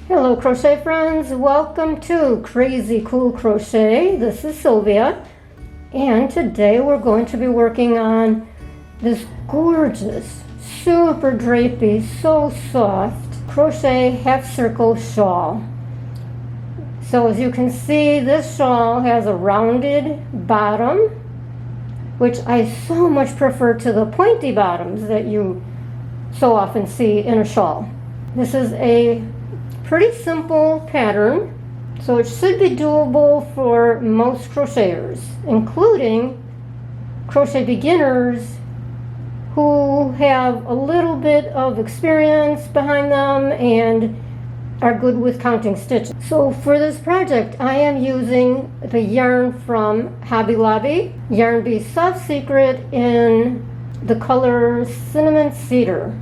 Hello crochet friends, welcome to Crazy Cool Crochet. This is Sylvia, and today we're going to be working on this gorgeous, super drapey, so soft crochet half circle shawl. So as you can see, this shawl has a rounded bottom, which I so much prefer to the pointy bottoms that you so often see in a shawl. This is a pretty simple pattern, so it should be doable for most crocheters, including crochet beginners who have a little bit of experience behind them and are good with counting stitches. So for this project, I am using the yarn from Hobby Lobby, Yarn Bee Soft Secret in the color Cinnamon Cedar.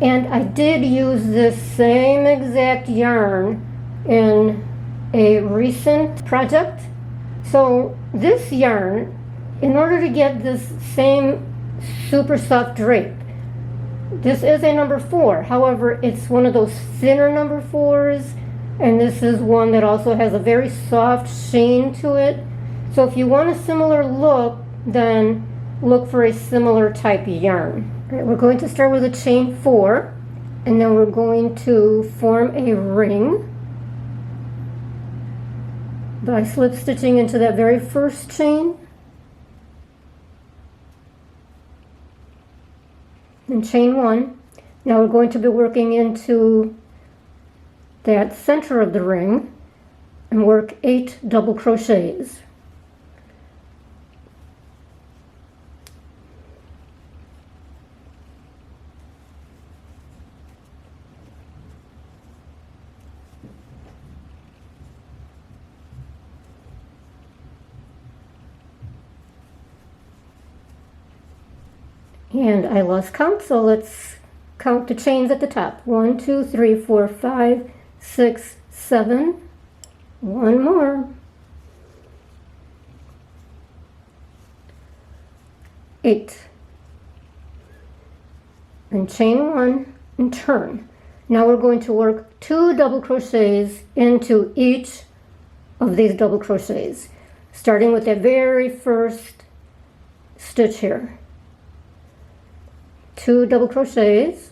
And I did use this same exact yarn in a recent project. So this yarn, in order to get this same super soft drape, this is a number 4. However, it's one of those thinner number 4s, and this is one that also has a very soft sheen to it. So if you want a similar look, then look for a similar type yarn. All right, we're going to start with a chain 4, and then we're going to form a ring by slip stitching into that very first chain and chain 1. Now we're going to be working into that center of the ring and work 8 double crochets. And I lost count, so let's count the chains at the top. 1, 2, 3, 4, 5, 6, 7. One more. 8. And chain 1 and turn. Now we're going to work 2 double crochets into each of these double crochets, starting with that very first stitch here. 2 double crochets,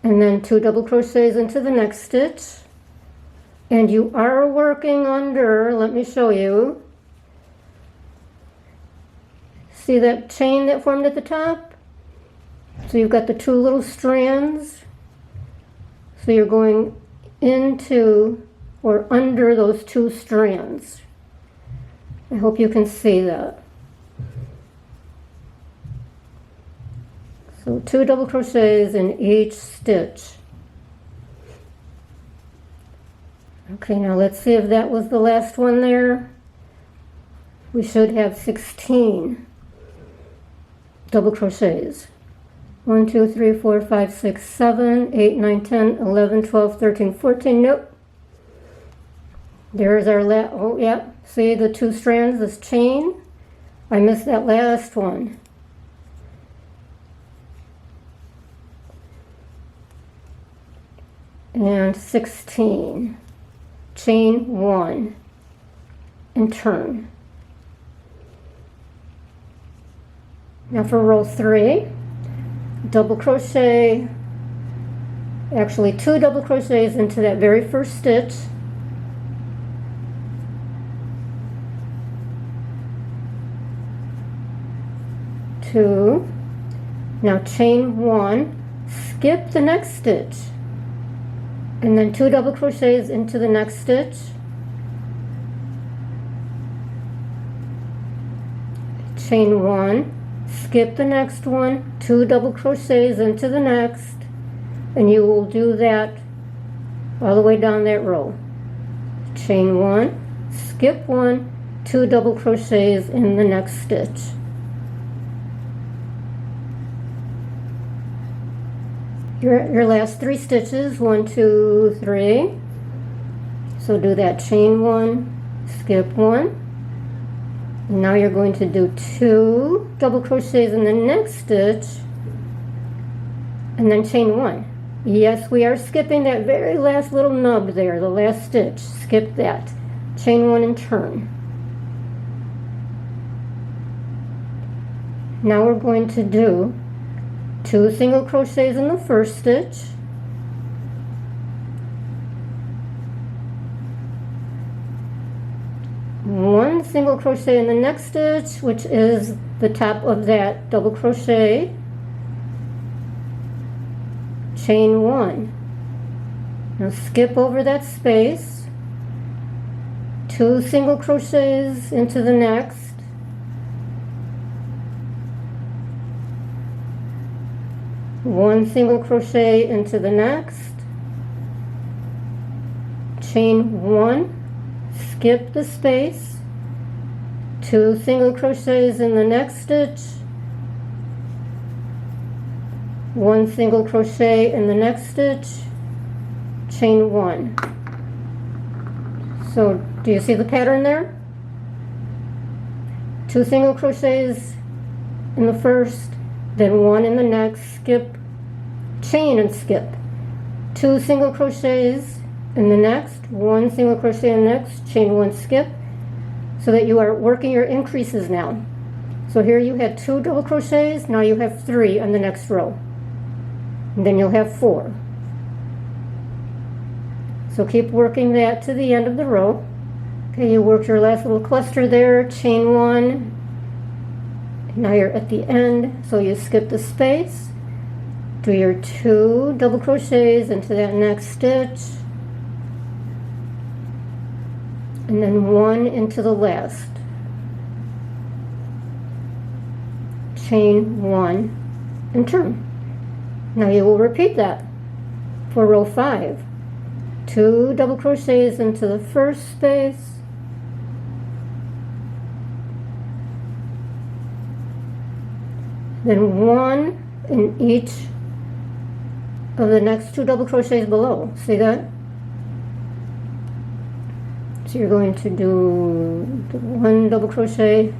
and then 2 double crochets into the next stitch, and you are working under, let me show you, see that chain that formed at the top? So you've got the 2 little strands, so you're going into or under those 2 strands. I hope you can see that. So 2 double crochets in each stitch. Okay, now let's see if that was the last one there. We should have 16 double crochets. 1, 2, 3, 4, 5, 6, 7, 8, 9, 10, 11, 12, 13, 14. Nope. There's our last, oh yeah, see the 2 strands, this chain? I missed that last one. And 16. Chain 1 and turn. Now for row 3, double crochet, actually 2 double crochets into that very first stitch. 2. Now chain 1, skip the next stitch, and then 2 double crochets into the next stitch. Chain 1, skip the next one, 2 double crochets into the next, and you will do that all the way down that row. Chain 1, skip 1, 2 double crochets in the next stitch. Your last 3 stitches, 1, 2, 3. So do that chain 1, skip 1. Now you're going to do 2 double crochets in the next stitch and then chain 1. Yes, we are skipping that very last little nub there, the last stitch. Skip that. Chain 1 and turn. Now we're going to do 2 single crochets in the first stitch, one single crochet in the next stitch, which is the top of that double crochet, chain 1. Now skip over that space, 2 single crochets into the next, one single crochet into the next, chain 1, skip the space, 2 single crochets in the next stitch, one single crochet in the next stitch, chain 1. So do you see the pattern there? 2 single crochets in the first, then 1 in the next, skip, chain and skip, 2 single crochets in the next, 1 single crochet in the next, chain 1, skip, so that you are working your increases now. So here you had 2 double crochets, now you have 3 on the next row, and then you'll have 4. So keep working that to the end of the row. Okay, you worked your last little cluster there, chain 1, now you're at the end, so you skip the space, do your 2 double crochets into that next stitch, and then 1 into the last, chain 1 and turn. Now you will repeat that for row 5. 2 double crochets into the first space, then 1 in each of the next 2 double crochets below. See that? So you're going to do 1 double crochet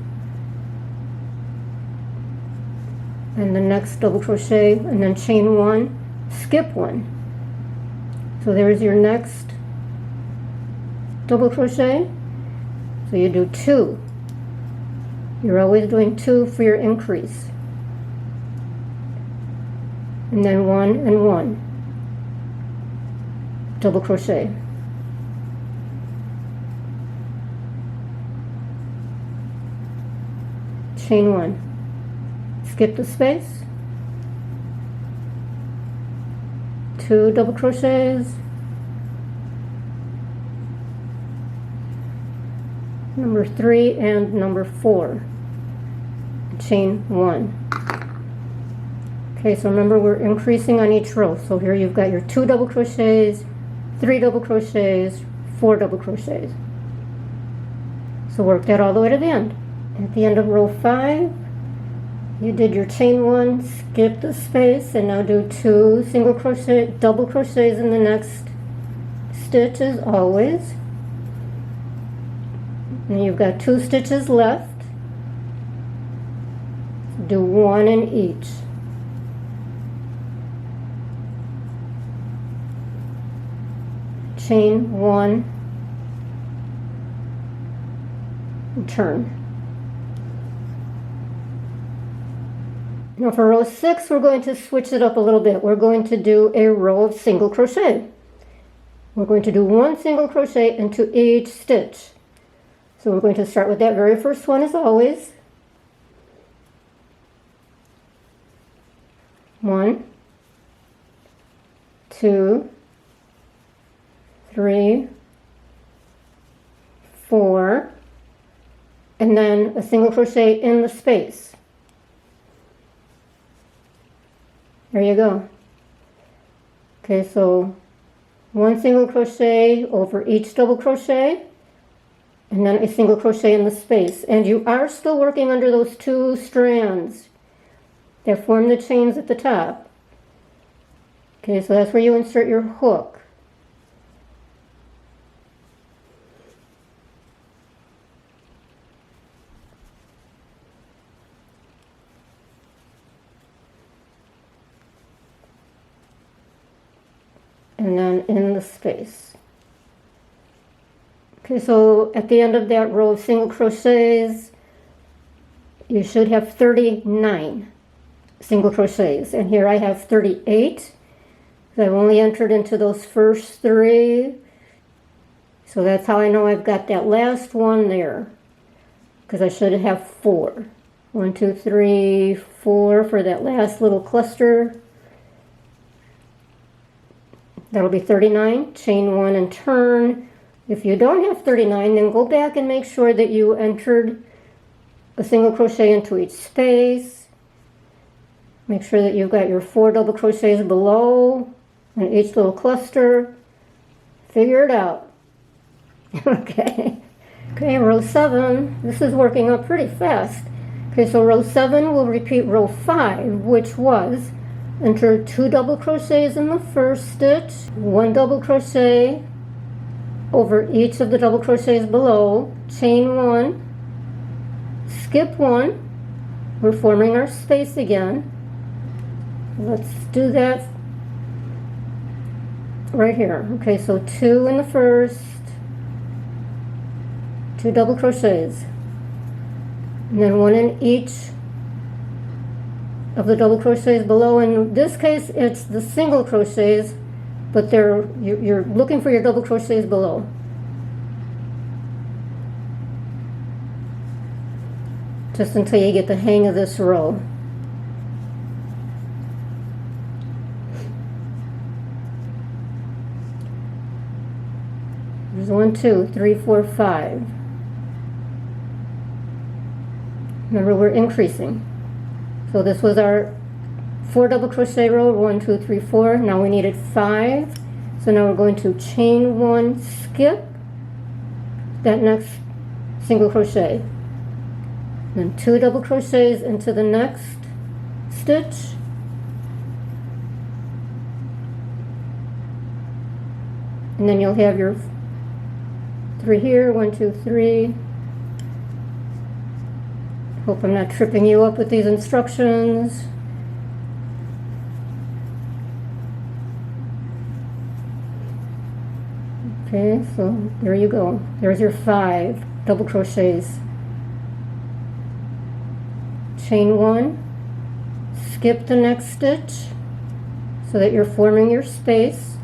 and the next double crochet, and then chain 1, skip 1. So there's your next double crochet. So you do 2. You're always doing 2 for your increase. And then 1 and 1 double crochet, chain 1, skip the space, 2 double crochets, number 3 and number 4, chain 1. Okay, so remember we're increasing on each row. So here you've got your 2 double crochets, 3 double crochets, 4 double crochets. So work that all the way to the end. At the end of row 5, you did your chain 1, skip the space, and now do 2 single crochet, double crochets in the next stitch as always. And you've got 2 stitches left. Do 1 in each. Chain 1 and turn. Now for row 6, we're going to switch it up a little bit. We're going to do a row of single crochet. We're going to do 1 single crochet into each stitch. So we're going to start with that very first one as always. 1, 2, 3, 4, and then a single crochet in the space. There you go. Okay, so 1 single crochet over each double crochet, and then a single crochet in the space. And you are still working under those 2 strands that form the chains at the top. Okay, so that's where you insert your hook. and then in the space. Okay, so at the end of that row of single crochets, you should have 39 single crochets, and here I have 38. I've only entered into those first 3, so that's how I know I've got that last one there, because I should have 4. 1, 2, 3, 4 for that last little cluster. That'll be 39. Chain 1 and turn. If you don't have 39, then go back and make sure that you entered a single crochet into each space. Make sure that you've got your 4 double crochets below in each little cluster. Figure it out. Okay. Okay, row 7. This is working up pretty fast. Okay, so row 7 will repeat row 5, which was enter 2 double crochets in the first stitch, 1 double crochet over each of the double crochets below, chain 1, skip 1, we're forming our space again. Let's do that right here. Okay, so 2 in the first, 2 double crochets, and then 1 in each of the double crochets below. In this case, it's the single crochets, but you're looking for your double crochets below. Just until you get the hang of this row. There's 1, 2, 3, 4, 5. Remember, we're increasing. So this was our 4 double crochet row, 1, 2, 3, 4. Now we needed 5. So now we're going to chain 1, skip that next single crochet. Then 2 double crochets into the next stitch. And then you'll have your 3 here, 1, 2, 3. Hope I'm not tripping you up with these instructions. Okay, so there you go. There's your 5 double crochets. Chain 1, skip the next stitch so that you're forming your space.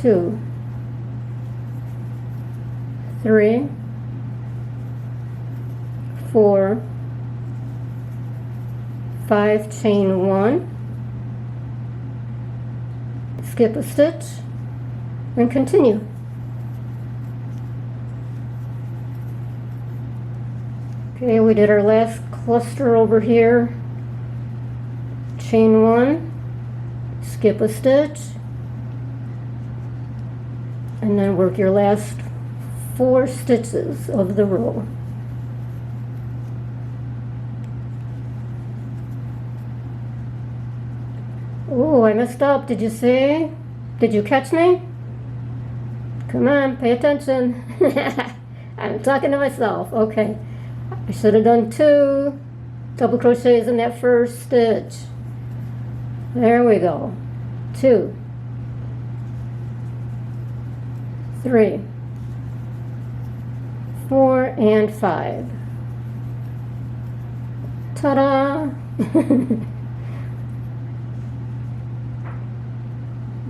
2, 3, 4, 5, chain 1, skip a stitch, and continue. Okay, we did our last cluster over here. Chain 1, skip a stitch, and then work your last 4 stitches of the row. Oh, I messed up. Did you see? Did you catch me? Come on, pay attention. I'm talking to myself. Okay. I should have done 2 double crochets in that first stitch. There we go. 2, 3, 4, and 5. Ta-da!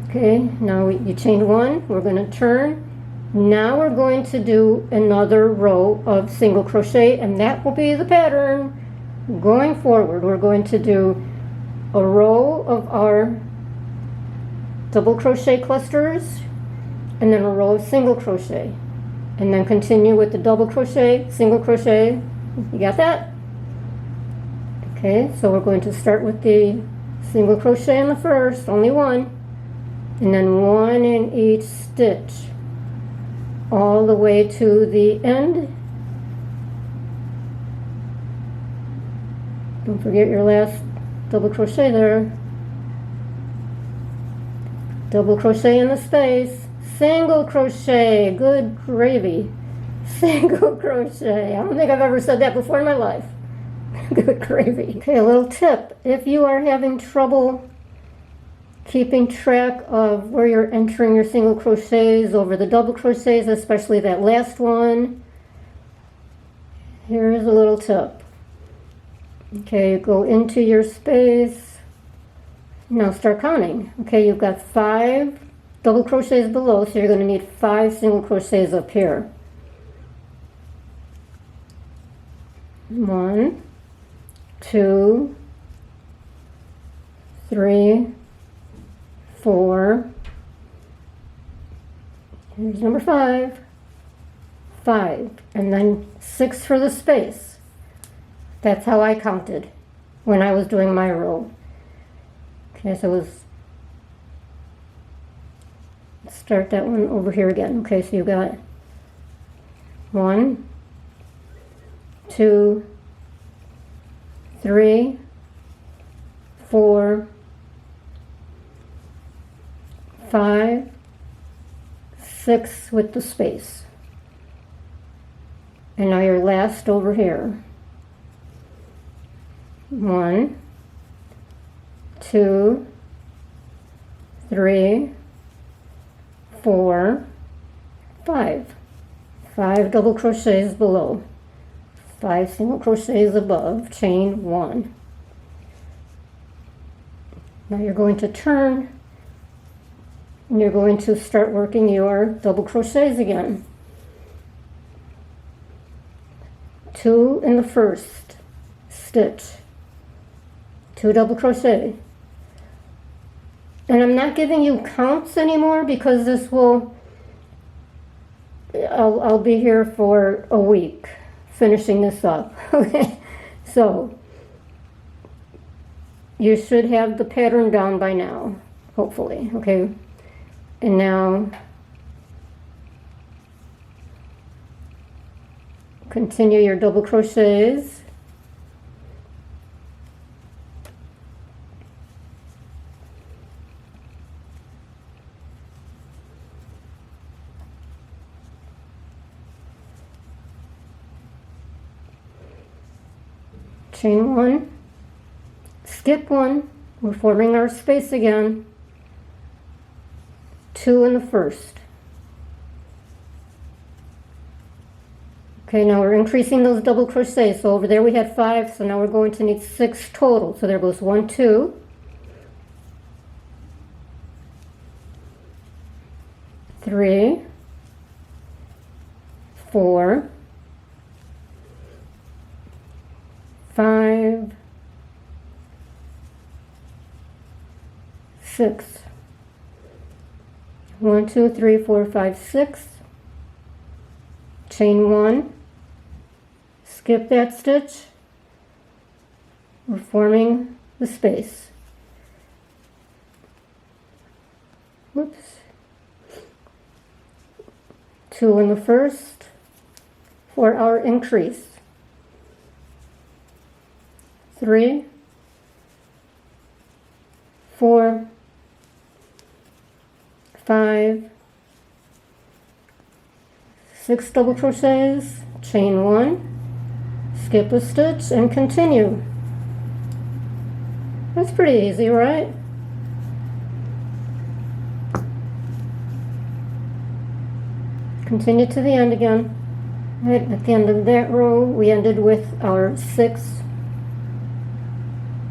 Okay, now you chain 1, we're going to turn. Now we're going to do another row of single crochet, and that will be the pattern going forward. We're going to do a row of our double crochet clusters, and then a row of single crochet, and then continue with the double crochet, single crochet. You got that? Okay, so we're going to start with the single crochet in the first, only 1, and then 1 in each stitch all the way to the end. Don't forget your last double crochet there. Double crochet in the space, single crochet, good gravy. Single crochet. I don't think I've ever said that before in my life. Good gravy. Okay, a little tip. If you are having trouble keeping track of where you're entering your single crochets over the double crochets, especially that last one, here's a little tip. Okay, go into your space. Now start counting. Okay, you've got 5 double crochets below, so you're going to need 5 single crochets up here. 1, 2, 3, 4. Here's number 5. 5, and then 6 for the space. That's how I counted when I was doing my row. Okay, so let's start that one over here again. Okay, so you got 1, 2, 3, 4, 5, 6 with the space. And now your last over here. 1, 2, 3, 4, 5. 5 double crochets below. 5 single crochets above, chain 1. Now you're going to turn and you're going to start working your double crochets again. 2 in the first stitch, 2 double crochet. And I'm not giving you counts anymore because this will, I'll be here for a week finishing this up. Okay, so you should have the pattern down by now, hopefully. Okay, and now continue your double crochets. Chain 1, skip 1, we're forming our space again, 2 in the first. Okay, now we're increasing those double crochets. So over there we had 5, so now we're going to need 6 total. So there goes 1, 2, 3, 4, 5, 6. 1, 2, 3, 4, 5, 6. Chain 1. Skip that stitch. We're forming the space. Whoops. 2 in the first for our increase. 3, 4, 5, 6 double crochets, chain 1, skip a stitch, and continue. That's pretty easy, right? Continue to the end again. Right at the end of that row, we ended with our 6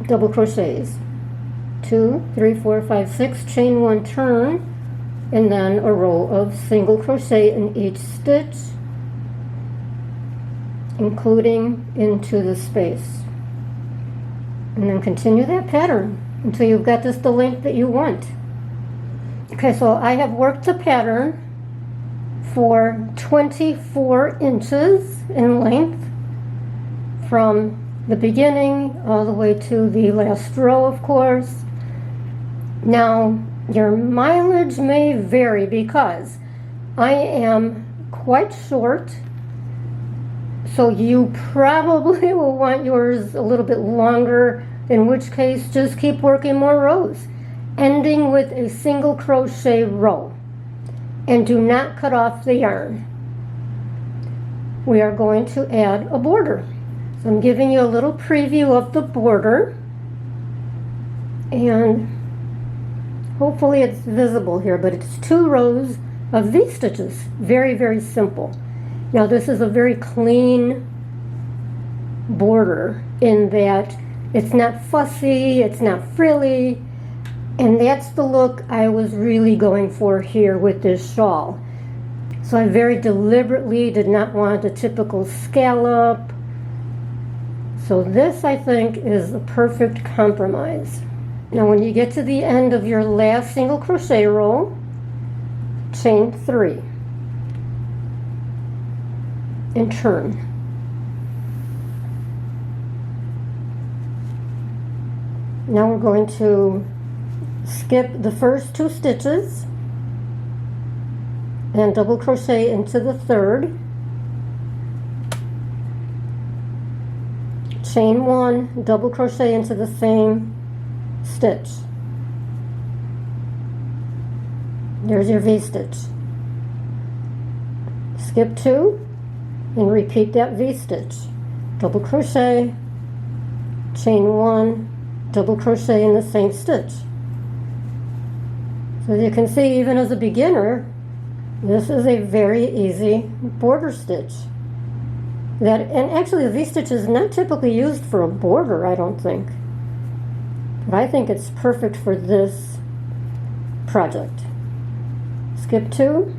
double crochets. 2, 3, 4, 5, 6, chain 1, turn, and then a row of single crochet in each stitch, including into the space. And then continue that pattern until you've got this the length that you want. Okay, so I have worked the pattern for 24 inches in length from the beginning all the way to the last row, of course. Now, your mileage may vary because I am quite short, so you probably will want yours a little bit longer, in which case just keep working more rows, ending with a single crochet row. And do not cut off the yarn. We are going to add a border. So I'm giving you a little preview of the border, and hopefully it's visible here, but it's 2 rows of V-stitches. Very, very simple. Now this is a very clean border in that it's not fussy, it's not frilly, and that's the look I was really going for here with this shawl. So I very deliberately did not want a typical scallop. So this, I think, is a perfect compromise. Now when you get to the end of your last single crochet row, chain 3 and turn. Now we're going to skip the first 2 stitches and double crochet into the 3rd. Chain 1, double crochet into the same stitch. There's your V-stitch. Skip 2 and repeat that V-stitch. Double crochet, chain 1, double crochet in the same stitch. So you can see, even as a beginner, this is a very easy border stitch. And actually the V-stitch is not typically used for a border, I don't think. But I think it's perfect for this project. Skip 2,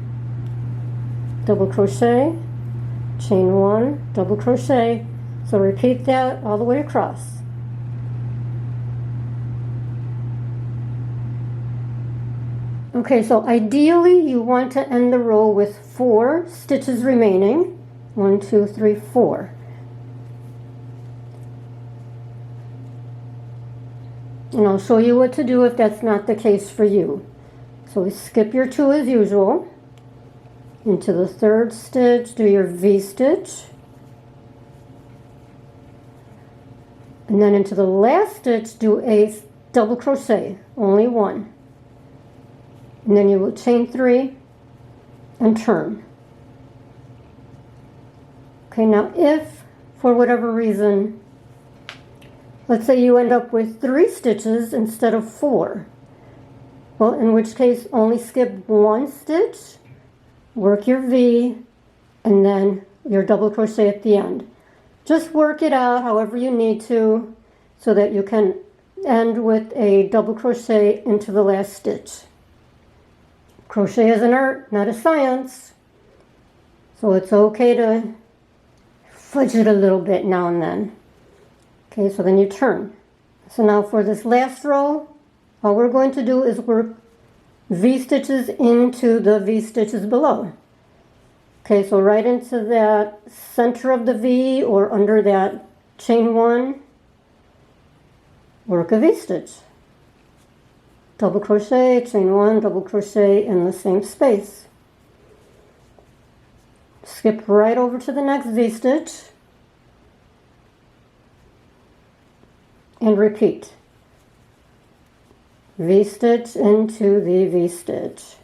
double crochet, chain 1, double crochet. So repeat that all the way across. Okay, so ideally you want to end the row with 4 stitches remaining. 1, 2, 3, 4. And I'll show you what to do if that's not the case for you. So skip your 2 as usual. Into the 3rd stitch, do your V-stitch. And then into the last stitch, do a double crochet, only 1. And then you will chain 3 and turn. Okay, now if, for whatever reason, let's say you end up with 3 stitches instead of 4, well, in which case only skip 1 stitch, work your V, and then your double crochet at the end. Just work it out however you need to so that you can end with a double crochet into the last stitch. Crochet is an art, not a science, so it's okay to fudge it a little bit now and then. Okay, so then you turn. So now for this last row, all we're going to do is work V-stitches into the V-stitches below. Okay, so right into that center of the V or under that chain 1, work a V-stitch. Double crochet, chain 1, double crochet in the same space. Skip right over to the next V-stitch and repeat. V-stitch into the V-stitch.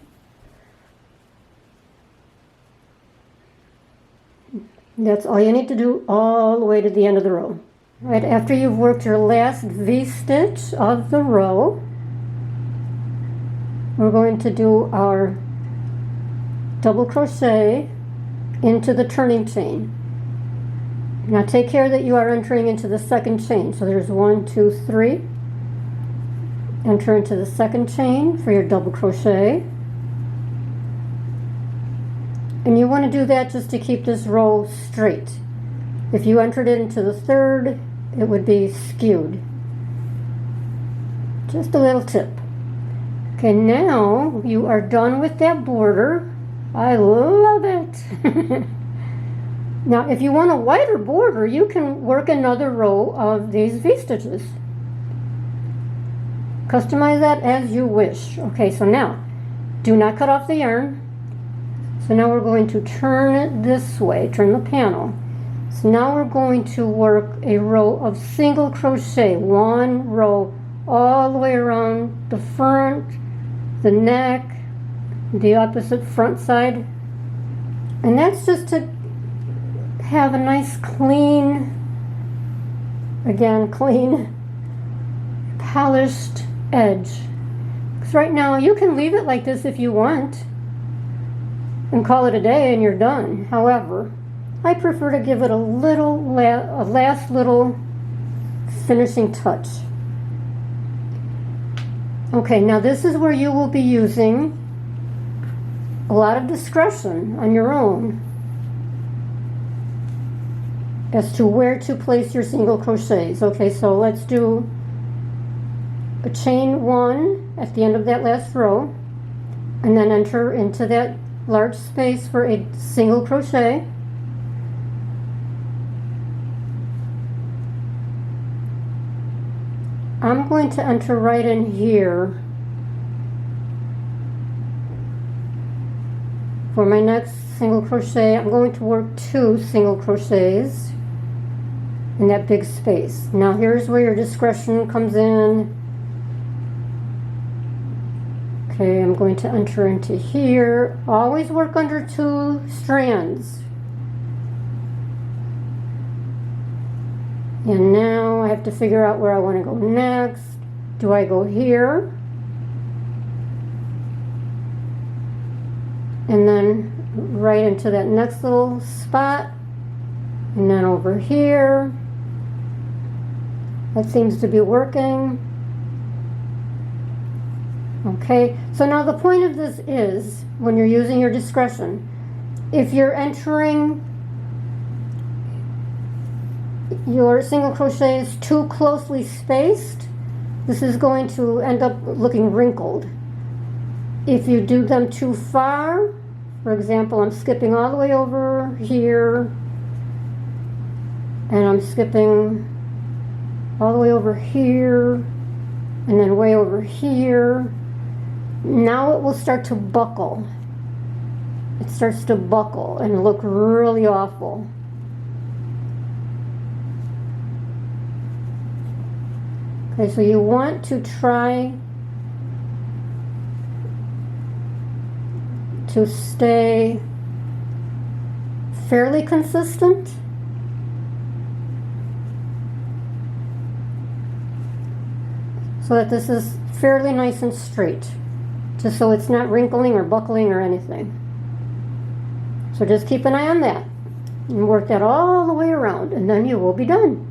That's all you need to do all the way to the end of the row. Right after you've worked your last V-stitch of the row, we're going to do our double crochet into the turning chain. Now take care that you are entering into the 2nd chain. So there's 1, 2, 3. Enter into the 2nd chain for your double crochet. And you want to do that just to keep this row straight. If you entered it into the 3rd, it would be skewed. Just a little tip. Okay, now you are done with that border. I love it. Now, if you want a wider border, you can work another row of these V-stitches. Customize that as you wish. Okay, so now, do not cut off the yarn. So now we're going to turn it this way, turn the panel. So now we're going to work a row of single crochet, 1 row all the way around the front, the neck, the opposite front side. And that's just to have a nice clean Again, clean, polished edge. Because right now you can leave it like this if you want and call it a day and you're done. However, I prefer to give it a last little finishing touch. Okay, now this is where you will be using a lot of discretion on your own as to where to place your single crochets. Okay, so let's do a chain 1 at the end of that last row, and then enter into that large space for a single crochet. I'm going to enter right in here for my next single crochet. I'm going to work 2 single crochets in that big space. Now here's where your discretion comes in. Okay, I'm going to enter into here. Always work under 2 strands. And now I have to figure out where I want to go next. Do I go here? And then right into that next little spot. And then over here. That seems to be working. Okay, so now the point of this is, when you're using your discretion, if you're entering your single crochets too closely spaced, this is going to end up looking wrinkled. If you do them too far, for example, I'm skipping all the way over here, and I'm skipping all the way over here, and then way over here. Now it will start to buckle. It starts to buckle and look really awful. Okay, so you want to try to stay fairly consistent. So that this is fairly nice and straight, just so it's not wrinkling or buckling or anything. So just keep an eye on that and work that all the way around, and then you will be done.